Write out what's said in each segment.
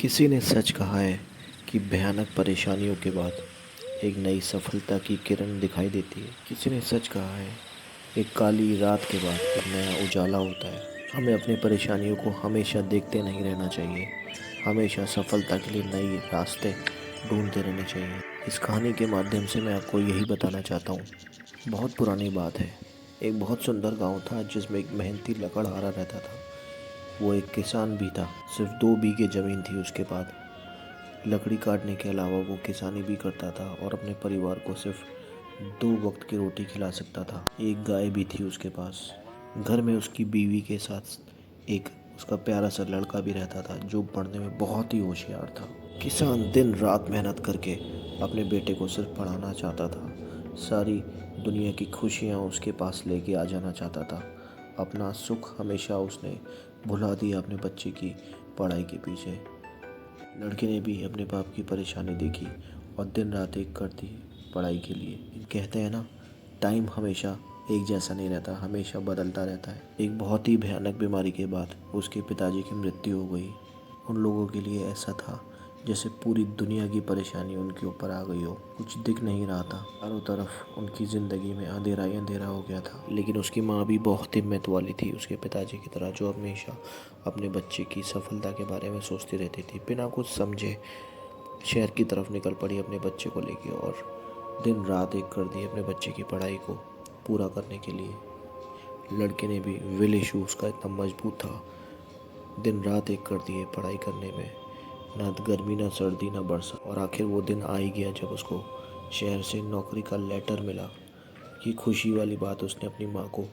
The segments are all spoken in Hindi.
किसी ने सच कहा है कि भयानक परेशानियों के बाद एक नई सफलता की किरण दिखाई देती है। किसी ने सच कहा है एक काली रात के बाद एक नया उजाला होता है। हमें अपनी परेशानियों को हमेशा देखते नहीं रहना चाहिए, हमेशा सफलता के लिए नए रास्ते ढूंढते रहने चाहिए। इस कहानी के माध्यम से मैं आपको यही बताना चाहता हूँ। बहुत पुरानी बात है, एक बहुत सुंदर गांव था जिसमें एक मेहनती लकड़हारा रहता था। वो एक किसान भी था, सिर्फ 2 बीघे ज़मीन थी उसके पास। लकड़ी काटने के अलावा वो किसानी भी करता था और अपने परिवार को सिर्फ 2 वक्त की रोटी खिला सकता था। एक गाय भी थी उसके पास। घर में उसकी बीवी के साथ एक उसका प्यारा सा लड़का भी रहता था जो पढ़ने में बहुत ही होशियार था। किसान दिन रात मेहनत करके अपने बेटे को सिर्फ पढ़ाना चाहता था। सारी दुनिया की खुशियाँ उसके पास लेके आ जाना चाहता था। अपना सुख हमेशा उसने भुला दिया अपने बच्चे की पढ़ाई के पीछे। लड़के ने भी अपने बाप की परेशानी देखी और दिन रात एक कर दी पढ़ाई के लिए। कहते हैं ना, टाइम हमेशा एक जैसा नहीं रहता, हमेशा बदलता रहता है। एक बहुत ही भयानक बीमारी के बाद उसके पिताजी की मृत्यु हो गई। उन लोगों के लिए ऐसा था जैसे पूरी दुनिया की परेशानी उनके ऊपर आ गई हो। कुछ दिख नहीं रहा था, चारों तरफ उनकी ज़िंदगी में अंधेरा ही अंधेरा हो गया था। लेकिन उसकी माँ भी बहुत हिम्मत वाली थी उसके पिताजी की तरह, जो हमेशा अपने बच्चे की सफलता के बारे में सोचती रहती थी। बिना कुछ समझे शहर की तरफ निकल पड़ी अपने बच्चे को लेके और दिन रात एक कर दी अपने बच्चे की पढ़ाई को पूरा करने के लिए। लड़के ने भी विल इशू उसका इतना मजबूत था, दिन रात एक कर दिए पढ़ाई करने में, ना गर्मी ना सर्दी ना बरसात। और आखिर वो दिन आ ही गया जब उसको शहर से नौकरी का लेटर मिला। ये खुशी वाली बात उसने अपनी माँ को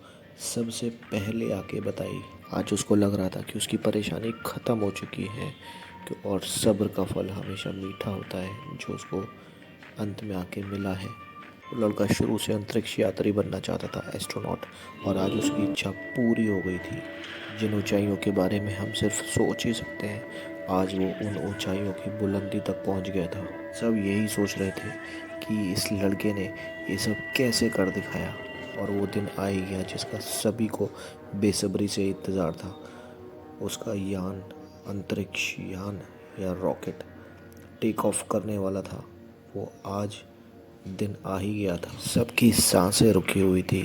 सबसे पहले आके बताई। आज उसको लग रहा था कि उसकी परेशानी ख़त्म हो चुकी है और सब्र का फल हमेशा मीठा होता है, जो उसको अंत में आके मिला है। वो लड़का शुरू से अंतरिक्ष यात्री बनना चाहता था, एस्ट्रोनॉट, और आज उसकी इच्छा पूरी हो गई थी। जिन ऊंचाइयों के बारे में हम सिर्फ सोच ही सकते हैं, आज वो उन ऊंचाइयों की बुलंदी तक पहुंच गया था। सब यही सोच रहे थे कि इस लड़के ने ये सब कैसे कर दिखाया। और वो दिन आ ही गया जिसका सभी को बेसब्री से इंतज़ार था। उसका यान, अंतरिक्ष यान या रॉकेट टेक ऑफ करने वाला था। वो आज दिन आ ही गया था। सबकी सांसें रुकी हुई थी,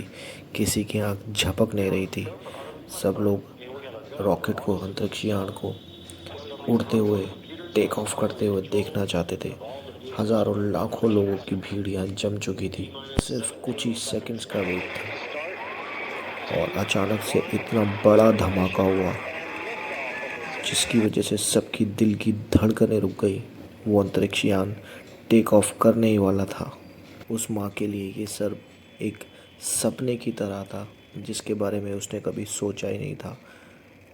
किसी की आँख झपक नहीं रही थी। सब लोग रॉकेट को, अंतरिक्ष यान को उड़ते हुए, टेक ऑफ करते हुए देखना चाहते थे। हज़ारों लाखों लोगों की भीड़ यहाँ जम चुकी थी। सिर्फ कुछ ही सेकंड्स का वेट था और अचानक से इतना बड़ा धमाका हुआ जिसकी वजह से सबकी दिल की धड़कनें रुक गई। वो अंतरिक्ष यान टेक ऑफ करने ही वाला था। उस माँ के लिए ये सब एक सपने की तरह था जिसके बारे में उसने कभी सोचा ही नहीं था।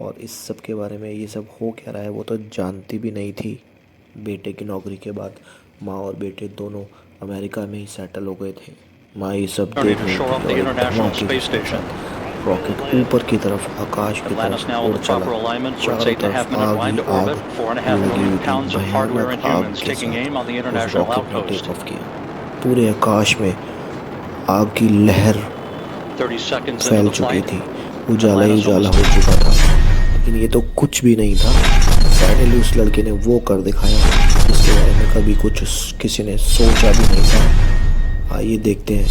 और इस सब के बारे में, ये सब हो क्या रहा है, वो तो जानती भी नहीं थी। बेटे की नौकरी के बाद माँ और बेटे दोनों अमेरिका में ही सेटल हो गए थे। माँ ये सब देख रही थी और एक धमाके के साथ रॉकेट ऊपर की तरफ, आकाश की तरफ उड़ चला। चारों तरफ आग ही आग लगी हुई थी, भयानक आग के साथ उस रॉकेट ने टेक ऑफ किया। पूरे आकाश में आग की लहर फैल चुकी थी, उजाला ही उजाला हो चुका था। लेकिन ये तो कुछ भी नहीं था। फाइनली उस लड़के ने वो कर दिखाया जिसके बारे में कभी कुछ किसी ने सोचा भी नहीं था। आइए देखते हैं।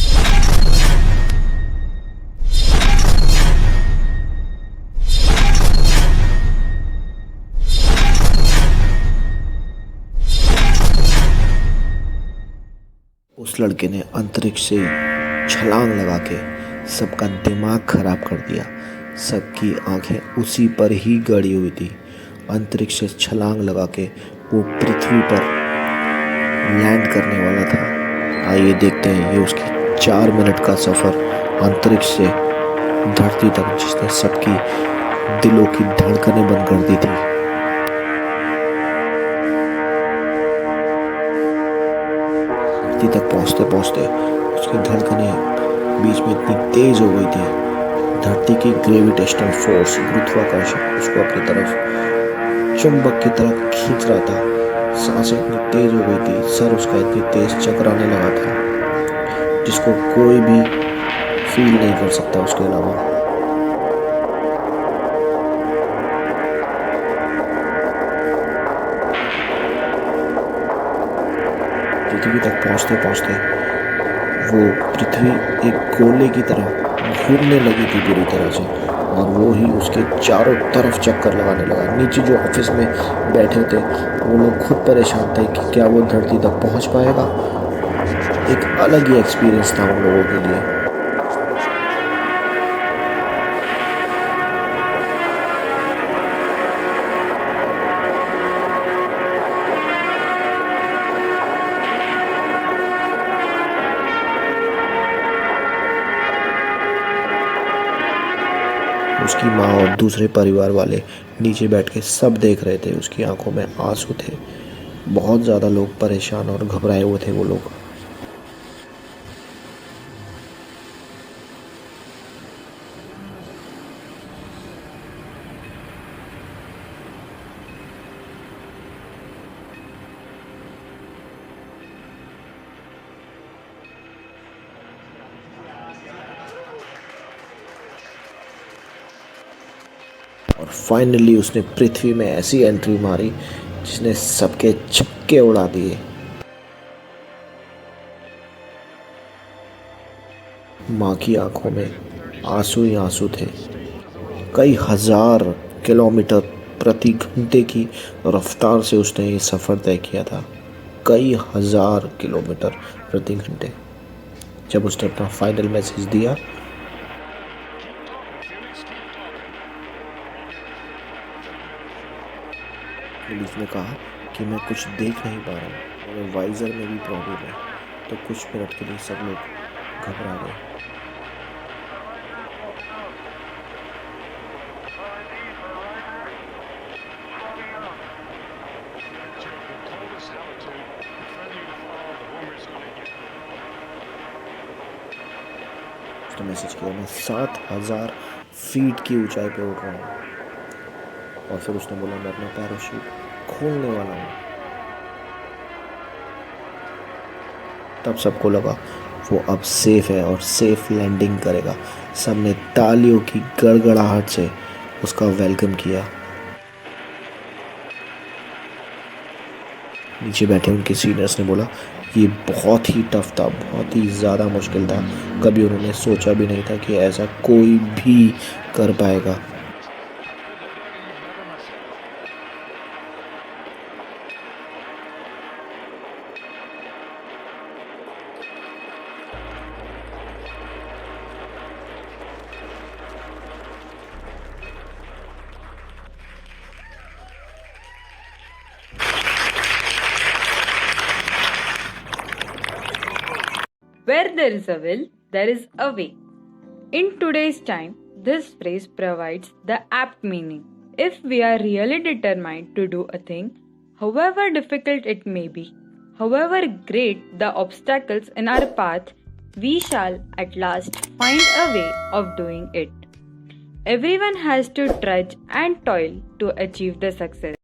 उस लड़के ने अंतरिक्ष से छलांग लगा के सबका दिमाग खराब कर दिया। सबकी आंखें उसी पर ही गड़ी हुई थी। अंतरिक्ष से छलांग लगा के वो पृथ्वी पर लैंड करने वाला था। आइए देखते हैं ये उसकी 4 मिनट का सफ़र अंतरिक्ष से धरती तक, जिसने सबकी दिलों की धड़कनें बंद कर दी थी। धरती तक पहुंचते पहुंचते उसकी धड़कनें बीच में इतनी तेज हो गई थी, धरती की ग्रेविटेशनल फोर्स, गुरुत्वाकर्षण उसको अपनी तरफ चुंबक की तरफ खींच रहा था। सांसें इतनी तेज हो गई थी, सर उसका इतनी तेज चकराने लगा था जिसको कोई भी फील नहीं कर सकता उसके अलावा। पृथ्वी तक पहुँचते पहुँचते वो पृथ्वी एक गोले की तरह घूमने लगी थी बुरी तरह से, और वो ही उसके चारों तरफ चक्कर लगाने लगा। नीचे जो ऑफिस में बैठे थे वो लोग खुद परेशान थे कि क्या वो धरती तक पहुंच पाएगा। एक अलग ही एक्सपीरियंस था उन लोगों के लिए। उसकी माँ और दूसरे परिवार वाले नीचे बैठ के सब देख रहे थे। उसकी आंखों में आंसू थे। बहुत ज़्यादा लोग परेशान और घबराए हुए थे वो लोग। और फाइनली उसने पृथ्वी में ऐसी एंट्री मारी जिसने सबके छक्के उड़ा दिए। माँ की आंखों में आंसू ही आंसू थे। कई हजार किलोमीटर प्रति घंटे की रफ्तार से उसने ये सफ़र तय किया था। कई हजार किलोमीटर प्रति घंटे। जब उसने अपना फाइनल मैसेज दिया, पुलिस ने कहा कि मैं कुछ देख नहीं पा रहा हूँ, मेरे वाइज़र में भी प्रॉब्लम है। तो कुछ मिनट के लिए सब लोग घबरा गए। उसने मैसेज किया, मैं 7000 फीट की ऊंचाई पे उड़ रहा हूँ। और फिर उसने बोला, मैं अपना पैराशूट खोलने वाला हूँ। तब सबको लगा वो अब सेफ है और सेफ लैंडिंग करेगा। सबने तालियों की गड़गड़ाहट से उसका वेलकम किया। नीचे बैठे उनके सीनियर्स ने बोला, ये बहुत ही टफ था, बहुत ही ज़्यादा मुश्किल था। कभी उन्होंने सोचा भी नहीं था कि ऐसा कोई भी कर पाएगा। Where there is a will, there is a way. In today's time, this phrase provides the apt meaning. If we are really determined to do a thing, however difficult it may be, however great the obstacles in our path, we shall at last find a way of doing it. Everyone has to trudge and toil to achieve the success.